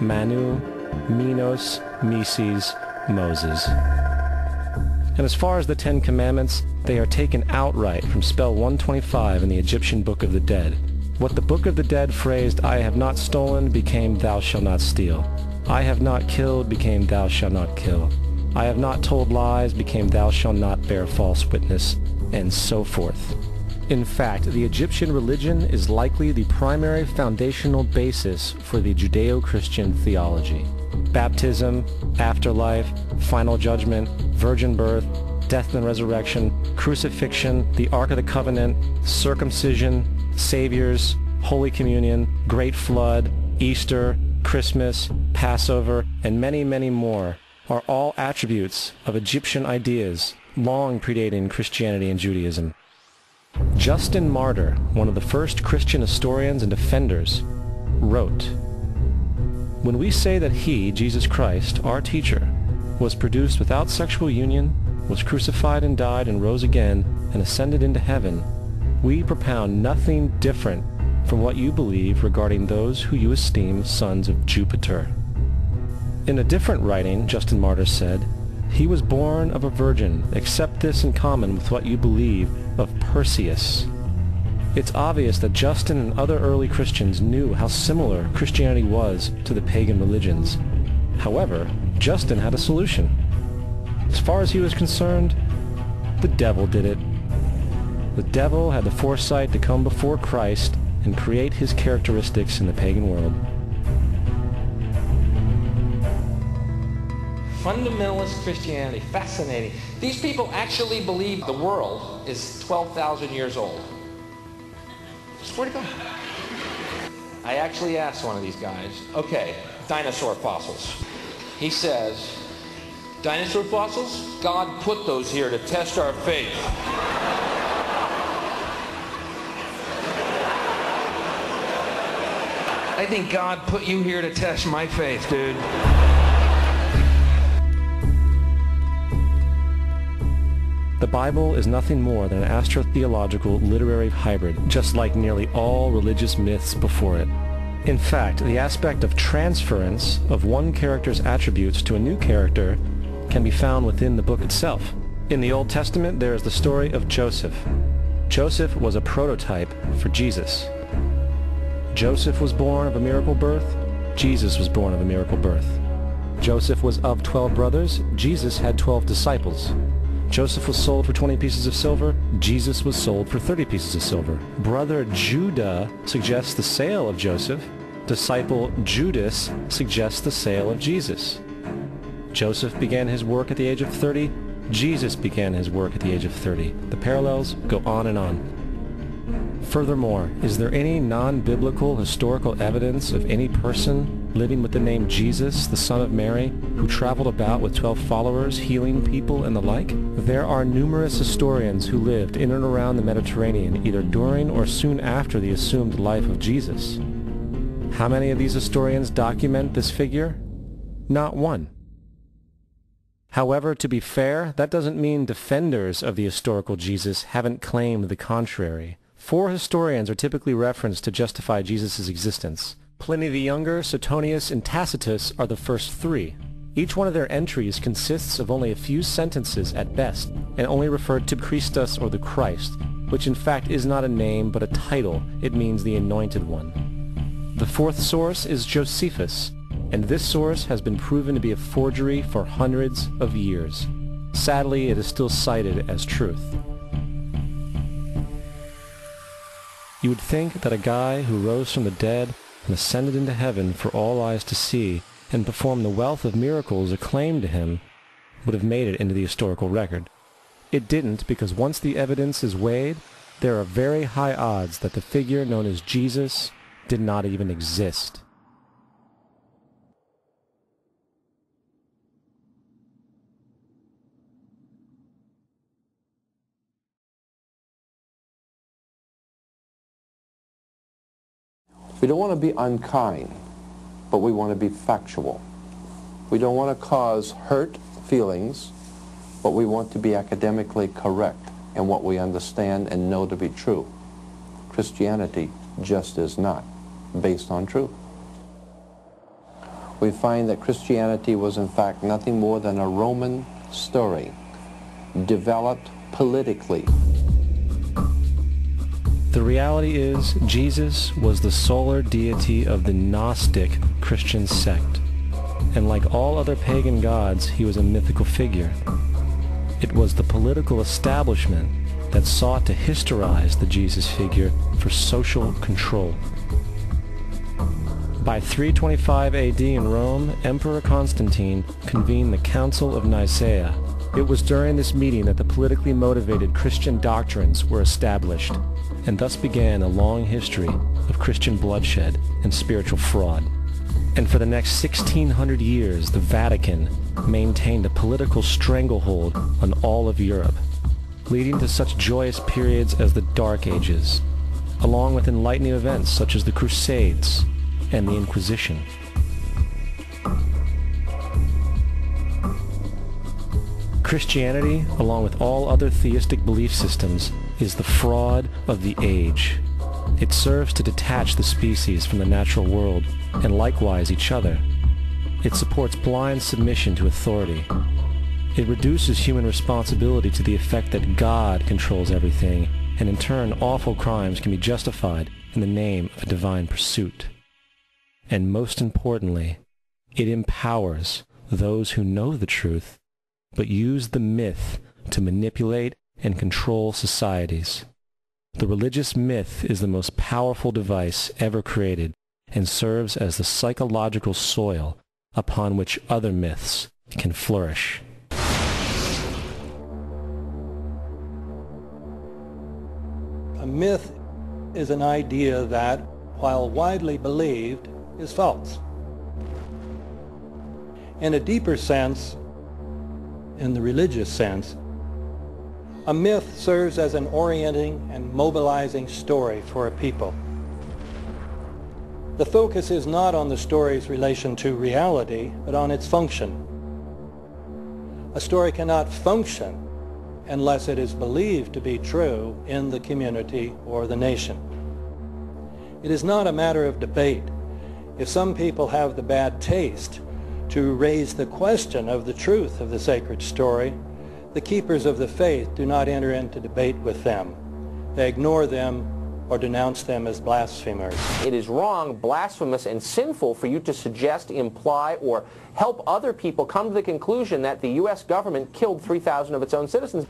Manu, Minos, Mises, Moses. And as far as the Ten Commandments, they are taken outright from spell 125 in the Egyptian Book of the Dead. What the Book of the Dead phrased, "I have not stolen," became "thou shalt not steal." "I have not killed," became "thou shalt not kill." "I have not told lies," became "thou shalt not bear false witness," and so forth. In fact, the Egyptian religion is likely the primary foundational basis for the Judeo-Christian theology. Baptism, afterlife, final judgment, virgin birth, death and resurrection, crucifixion, the Ark of the Covenant, circumcision, saviors, Holy Communion, Great Flood, Easter, Christmas, Passover, and many, many more are all attributes of Egyptian ideas long predating Christianity and Judaism. Justin Martyr, one of the first Christian historians and defenders, wrote, "When we say that he, Jesus Christ, our teacher, was produced without sexual union, was crucified and died and rose again and ascended into heaven, we propound nothing different from what you believe regarding those who you esteem sons of Jupiter." In a different writing, Justin Martyr said, "He was born of a virgin, except this in common with what you believe of Perseus." It's obvious that Justin and other early Christians knew how similar Christianity was to the pagan religions. However, Justin had a solution. As far as he was concerned, the devil did it. The devil had the foresight to come before Christ and create his characteristics in the pagan world. Fundamentalist Christianity, fascinating. These people actually believe the world is 12,000 years old. Swear to God. I actually asked one of these guys, okay, dinosaur fossils. He says, dinosaur fossils? God put those here to test our faith. I think God put you here to test my faith, dude. The Bible is nothing more than an astrotheological literary hybrid, just like nearly all religious myths before it. In fact, the aspect of transference of one character's attributes to a new character can be found within the book itself. In the Old Testament, there is the story of Joseph. Joseph was a prototype for Jesus. Joseph was born of a miracle birth. Jesus was born of a miracle birth. Joseph was of 12 brothers. Jesus had 12 disciples. Joseph was sold for 20 pieces of silver. Jesus was sold for 30 pieces of silver. Brother Judah suggests the sale of Joseph. Disciple Judas suggests the sale of Jesus. Joseph began his work at the age of 30. Jesus began his work at the age of 30. The parallels go on and on. Furthermore, is there any non-biblical historical evidence of any person living with the name Jesus, the son of Mary, who traveled about with 12 followers, healing people and the like? There are numerous historians who lived in and around the Mediterranean either during or soon after the assumed life of Jesus. How many of these historians document this figure? Not one. However, to be fair, that doesn't mean defenders of the historical Jesus haven't claimed the contrary. 4 historians are typically referenced to justify Jesus' existence. Pliny the Younger, Suetonius, and Tacitus are the first 3. Each one of their entries consists of only a few sentences at best, and only refer to Christus or the Christ, which in fact is not a name but a title. It means the Anointed One. The 4th source is Josephus, and this source has been proven to be a forgery for hundreds of years. Sadly, it is still cited as truth. You would think that a guy who rose from the dead and ascended into heaven for all eyes to see and performed the wealth of miracles acclaimed to him would have made it into the historical record. It didn't, because once the evidence is weighed, there are very high odds that the figure known as Jesus did not even exist. We don't want to be unkind, but we want to be factual. We don't want to cause hurt feelings, but we want to be academically correct in what we understand and know to be true. Christianity just is not based on truth. we find that Christianity was in fact nothing more than a Roman story, developed politically. The reality is, Jesus was the solar deity of the Gnostic Christian sect, and like all other pagan gods, he was a mythical figure. It was the political establishment that sought to historize the Jesus figure for social control. By 325 AD in Rome, Emperor Constantine convened the Council of Nicaea. It was during this meeting that the politically motivated Christian doctrines were established, and thus began a long history of Christian bloodshed and spiritual fraud. And for the next 1600 years, the Vatican maintained a political stranglehold on all of Europe, leading to such joyous periods as the Dark Ages, along with enlightening events such as the Crusades and the Inquisition. Christianity, along with all other theistic belief systems, is the fraud of the age. It serves to detach the species from the natural world, and likewise each other. It supports blind submission to authority. It reduces human responsibility to the effect that God controls everything, and in turn awful crimes can be justified in the name of a divine pursuit. And most importantly, it empowers those who know the truth, but use the myth to manipulate and control societies. The religious myth is the most powerful device ever created and serves as the psychological soil upon which other myths can flourish. A myth is an idea that, while widely believed, is false. In a deeper sense, in the religious sense, a myth serves as an orienting and mobilizing story for a people. The focus is not on the story's relation to reality, but on its function. A story cannot function unless it is believed to be true in the community or the nation. It is not a matter of debate. If some people have the bad taste to raise the question of the truth of the sacred story, the keepers of the faith do not enter into debate with them. They ignore them or denounce them as blasphemers. It is wrong, blasphemous, and sinful for you to suggest, imply, or help other people come to the conclusion that the U.S. government killed 3,000 of its own citizens.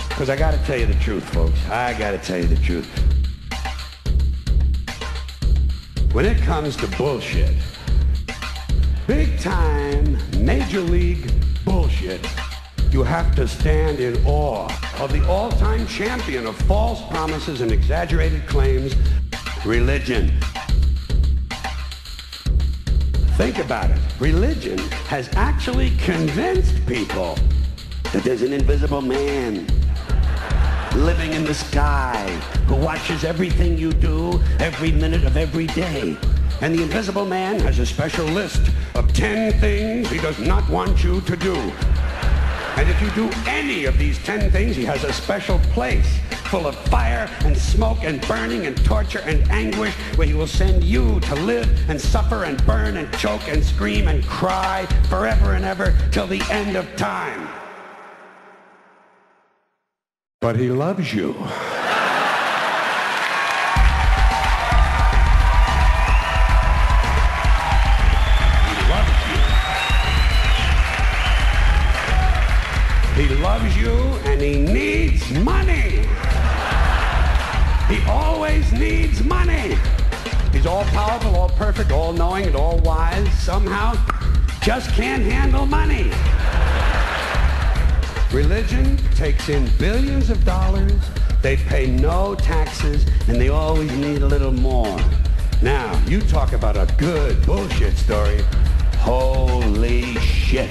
Because I got to tell you the truth, folks. I got to tell you the truth. When it comes to bullshit, big time, major league bullshit, you have to stand in awe of the all-time champion of false promises and exaggerated claims, religion. Think about it. Religion has actually convinced people that there's an invisible man living in the sky who watches everything you do every minute of every day. And the invisible man has a special list of 10 things he does not want you to do. And if you do any of these 10 things, he has a special place full of fire and smoke and burning and torture and anguish where he will send you to live and suffer and burn and choke and scream and cry forever and ever till the end of time. But he loves you. He loves you. He loves you and he needs money. He always needs money. He's all powerful, all perfect, all knowing, and all wise. Somehow just can't handle money. Religion takes in billions of dollars, they pay no taxes, and they always need a little more. Now, you talk about a good bullshit story. Holy shit.